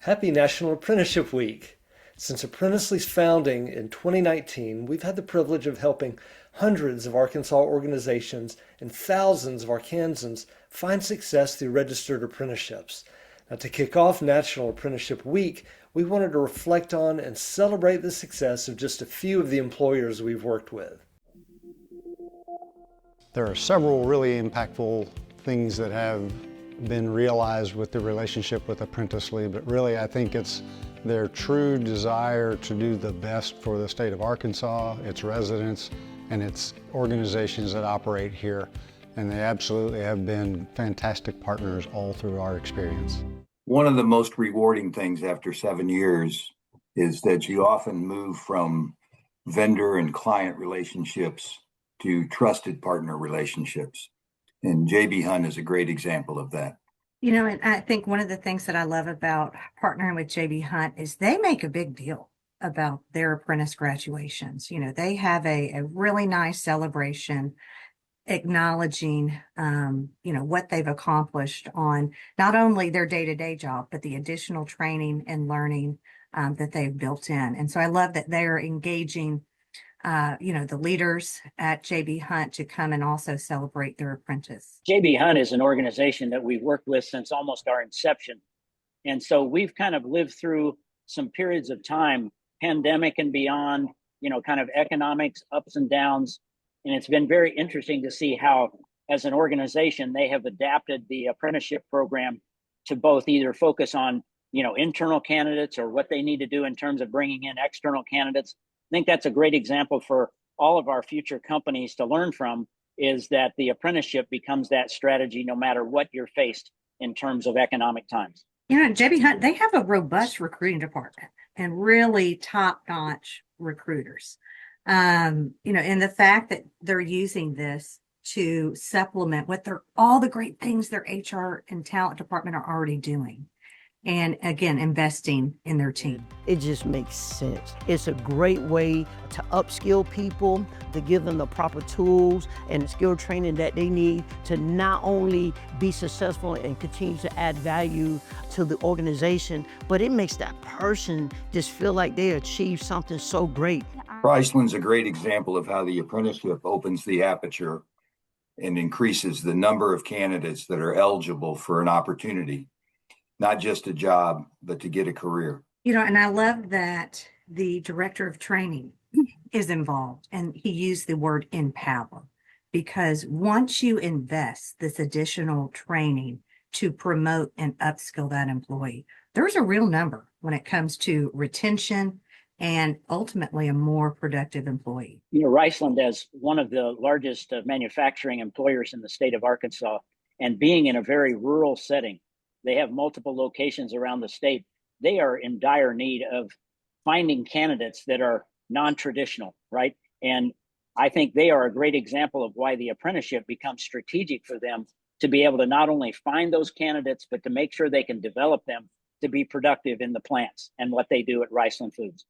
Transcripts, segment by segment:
Happy National Apprenticeship Week! Since Apprenticely's founding in 2019, we've had the privilege of helping hundreds of Arkansas organizations and thousands of Arkansans find success through registered apprenticeships. Now, to kick off National Apprenticeship Week, we wanted to reflect on and celebrate the success of just a few of the employers we've worked with. There are several really impactful things that have been realized with the relationship with Apprenticely, but really I think it's their true desire to do the best for the state of Arkansas, its residents, and its organizations that operate here. And they absolutely have been fantastic partners all through our experience. One of the most rewarding things after 7 years is that you often move from vendor and client relationships to trusted partner relationships. And JB Hunt is a great example of that. And I think one of the things that I love about partnering with JB Hunt is they make a big deal about their apprentice graduations. They have a really nice celebration acknowledging, what they've accomplished on not only their day-to-day job, but the additional training and learning that they've built in. And so I love that they're engaging the leaders at JB Hunt to come and also celebrate their apprentice. JB Hunt is an organization that we've worked with since almost our inception. And so we've kind of lived through some periods of time, pandemic and beyond, kind of economics, ups and downs. And it's been very interesting to see how, as an organization, they have adapted the apprenticeship program to both either focus on, internal candidates or what they need to do in terms of bringing in external candidates. I think that's a great example for all of our future companies to learn from, is that the apprenticeship becomes that strategy no matter what you're faced in terms of economic times. JB Hunt, they have a robust recruiting department and really top-notch recruiters. And the fact that they're using this to supplement all the great things their HR and talent department are already doing. And again, investing in their team. It just makes sense. It's a great way to upskill people, to give them the proper tools and skill training that they need to not only be successful and continue to add value to the organization, but it makes that person just feel like they achieved something so great. Friesland's a great example of how the apprenticeship opens the aperture and increases the number of candidates that are eligible for an opportunity. Not just a job, but to get a career. And I love that the director of training is involved, and he used the word empower, because once you invest this additional training to promote and upskill that employee, there's a real number when it comes to retention and ultimately a more productive employee. Riceland, as one of the largest manufacturing employers in the state of Arkansas, and being in a very rural setting, they have multiple locations around the state. They are in dire need of finding candidates that are non-traditional, right? And I think they are a great example of why the apprenticeship becomes strategic for them, to be able to not only find those candidates, but to make sure they can develop them to be productive in the plants and what they do at Riceland Foods.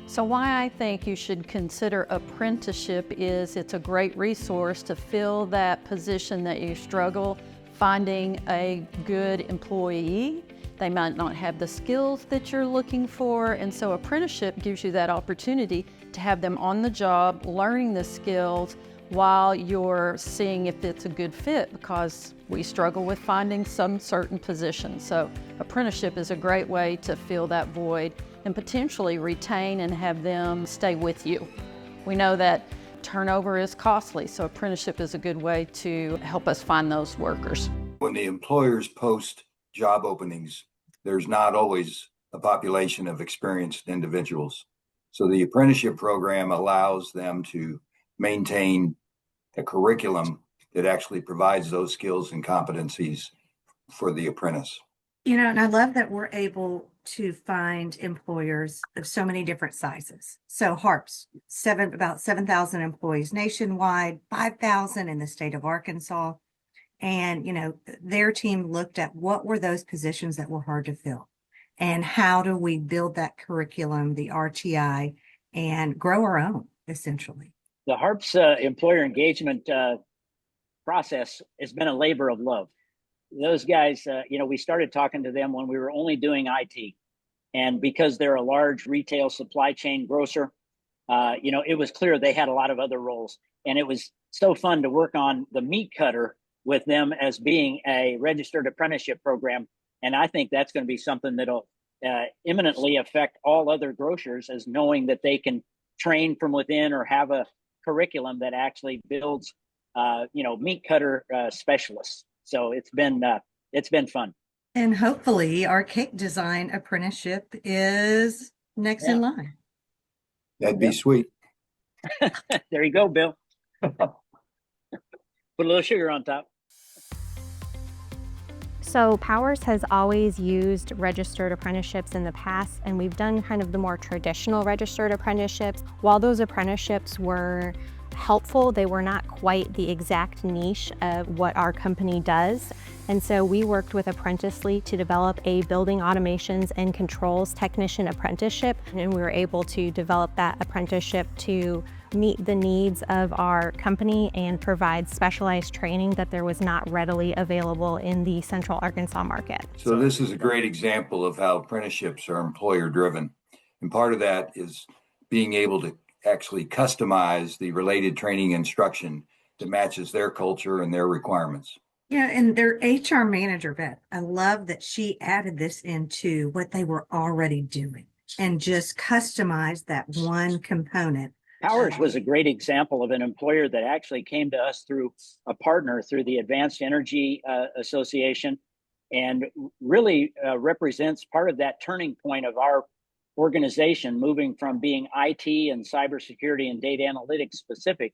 So why I think you should consider apprenticeship is it's a great resource to fill that position that you struggle finding a good employee. They might not have the skills that you're looking for, and so apprenticeship gives you that opportunity to have them on the job, learning the skills while you're seeing if it's a good fit, because we struggle with finding some certain positions. So apprenticeship is a great way to fill that void and potentially retain and have them stay with you. We know that turnover is costly, so apprenticeship is a good way to help us find those workers. When the employers post job openings, there's not always a population of experienced individuals. So the apprenticeship program allows them to maintain a curriculum that actually provides those skills and competencies for the apprentice. And I love that we're able to find employers of so many different sizes. So Harps, about 7,000 employees nationwide, 5,000 in the state of Arkansas. And, their team looked at what were those positions that were hard to fill, and how do we build that curriculum, the RTI, and grow our own, essentially. The HARP's employer engagement process has been a labor of love. those guys, we started talking to them when we were only doing IT. And because they're a large retail supply chain grocer, it was clear they had a lot of other roles. And it was so fun to work on the meat cutter with them as being a registered apprenticeship program. And I think that's going to be something that'll imminently affect all other grocers, as knowing that they can train from within or have a curriculum that actually builds, meat cutter specialists. So it's been fun. And hopefully our cake design apprenticeship is next in line. That'd be sweet. There you go, Bill. Put a little sugar on top. So Powers has always used registered apprenticeships in the past, and we've done kind of the more traditional registered apprenticeships. While those apprenticeships were helpful, they were not quite the exact niche of what our company does. And so we worked with Apprenticely to develop a building automations and controls technician apprenticeship, and we were able to develop that apprenticeship to meet the needs of our company and provide specialized training that there was not readily available in the Central Arkansas market. So this is a great example of how apprenticeships are employer driven. And part of that is being able to actually customize the related training instruction that matches their culture and their requirements. Yeah, and their HR manager, Beth, I love that she added this into what they were already doing and just customized that one component. Powers was a great example of an employer that actually came to us through a partner through the Advanced Energy Association, and really represents part of that turning point of our organization, moving from being IT and cybersecurity and data analytics specific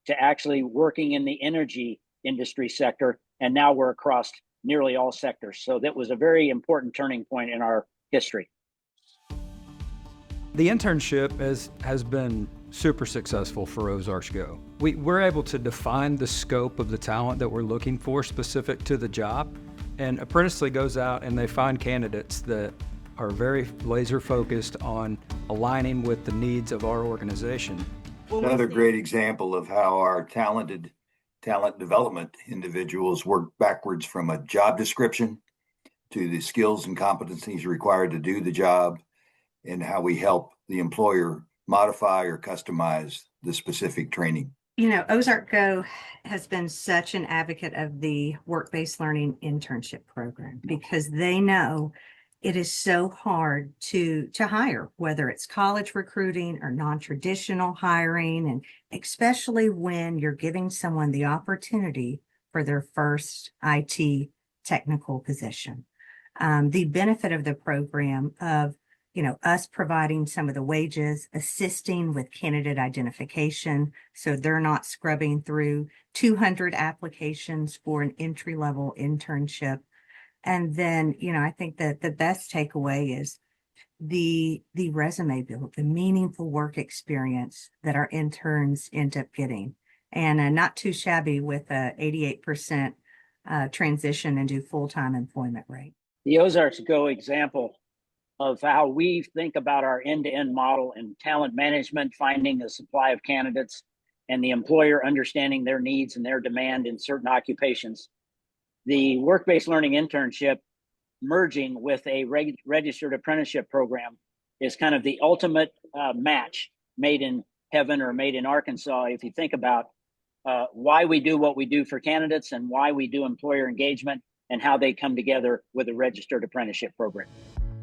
to actually working in the energy industry sector. And now we're across nearly all sectors. So that was a very important turning point in our history. The internship has been super successful for Ozarks Go. We're able to define the scope of the talent that we're looking for specific to the job. And Apprenticely goes out and they find candidates that are very laser focused on aligning with the needs of our organization. Another great example of how our talent development individuals work backwards from a job description to the skills and competencies required to do the job, and how we help the employer modify or customize the specific training. Ozark Go has been such an advocate of the work-based learning internship program because they know it is so hard to hire, whether it's college recruiting or non-traditional hiring, and especially when you're giving someone the opportunity for their first IT technical position. The benefit of the program of us providing some of the wages, assisting with candidate identification, so they're not scrubbing through 200 applications for an entry-level internship. And then, I think that the best takeaway is the resume build, the meaningful work experience that our interns end up getting, and not too shabby with a 88% transition into full-time employment rate. The Ozarks Go example of how we think about our end-to-end model and talent management, finding the supply of candidates, and the employer understanding their needs and their demand in certain occupations. The work-based learning internship merging with a registered apprenticeship program is kind of the ultimate match made in heaven or made in Arkansas. If you think about why we do what we do for candidates and why we do employer engagement and how they come together with a registered apprenticeship program.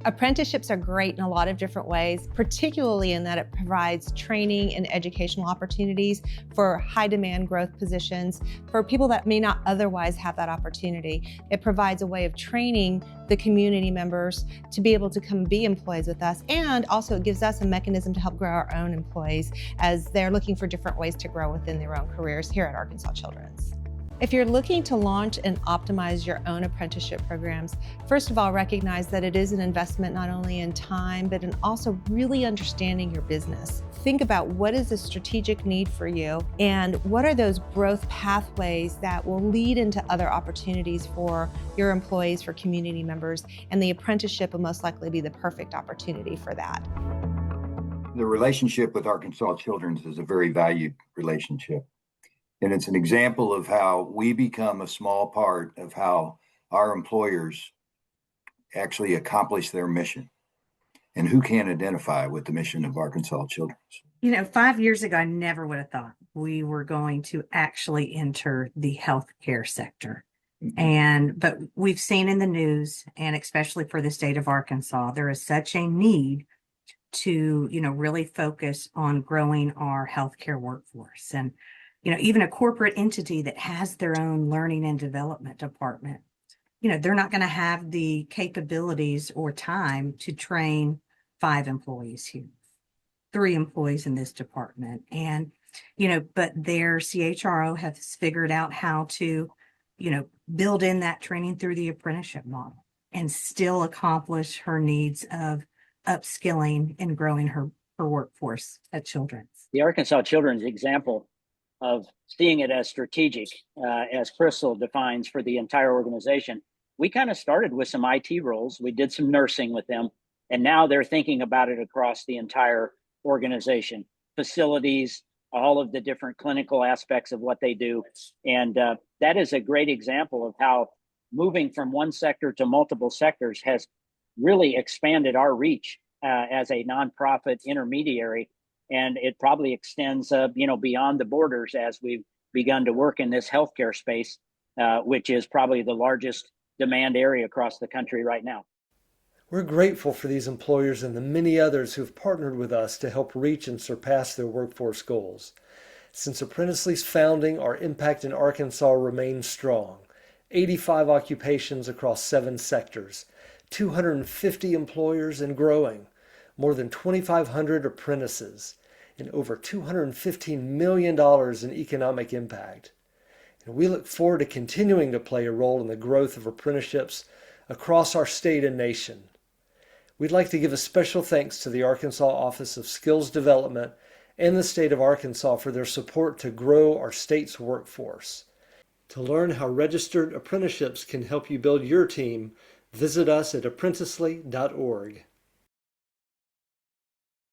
Apprenticeships are great in a lot of different ways, particularly in that it provides training and educational opportunities for high demand growth positions for people that may not otherwise have that opportunity. It provides a way of training the community members to be able to come be employees with us, and also it gives us a mechanism to help grow our own employees as they're looking for different ways to grow within their own careers here at Arkansas Children's. If you're looking to launch and optimize your own apprenticeship programs, first of all, recognize that it is an investment not only in time, but in also really understanding your business. Think about what is the strategic need for you and what are those growth pathways that will lead into other opportunities for your employees, for community members, and the apprenticeship will most likely be the perfect opportunity for that. The relationship with Arkansas Children's is a very valued relationship. And it's an example of how we become a small part of how our employers actually accomplish their mission? And who can identify with the mission of Arkansas Children's? 5 years ago, I never would have thought we were going to actually enter the healthcare sector. But we've seen in the news, and especially for the state of Arkansas, there is such a need to, really focus on growing our healthcare workforce. And, even a corporate entity that has their own learning and development department, they're not going to have the capabilities or time to train 5 employees here, 3 employees in this department. And, but their CHRO has figured out how to, build in that training through the apprenticeship model and still accomplish her needs of upskilling and growing her workforce at Children's. The Arkansas Children's example of seeing it as strategic, as Crystal defines for the entire organization, we kind of started with some IT roles. We did some nursing with them, and now they're thinking about it across the entire organization, facilities, all of the different clinical aspects of what they do. And that is a great example of how moving from one sector to multiple sectors has really expanded our reach as a nonprofit intermediary. And it probably extends, beyond the borders as we've begun to work in this healthcare space, which is probably the largest demand area across the country right now. We're grateful for these employers and the many others who've partnered with us to help reach and surpass their workforce goals. Since Apprenticely's founding, our impact in Arkansas remains strong. 85 occupations across 7 sectors, 250 employers and growing, more than 2,500 apprentices, and over $215 million in economic impact. And we look forward to continuing to play a role in the growth of apprenticeships across our state and nation. We'd like to give a special thanks to the Arkansas Office of Skills Development and the state of Arkansas for their support to grow our state's workforce. To learn how registered apprenticeships can help you build your team, visit us at apprenticely.org.